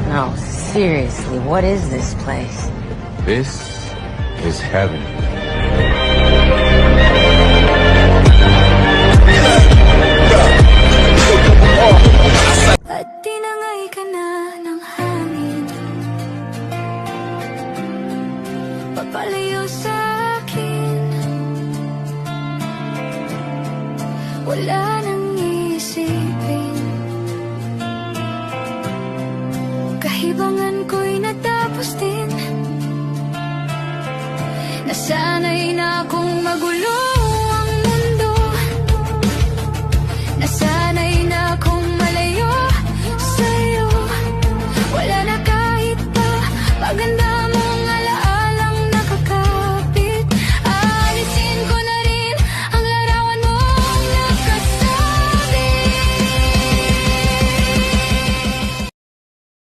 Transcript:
No, seriously, what is this place? This is heaven. At tinangay ka na ng hangin, papalayo sa akin. Wala nang isipin, kahibangan ko'y natapos din. Nasanay na akong magulo.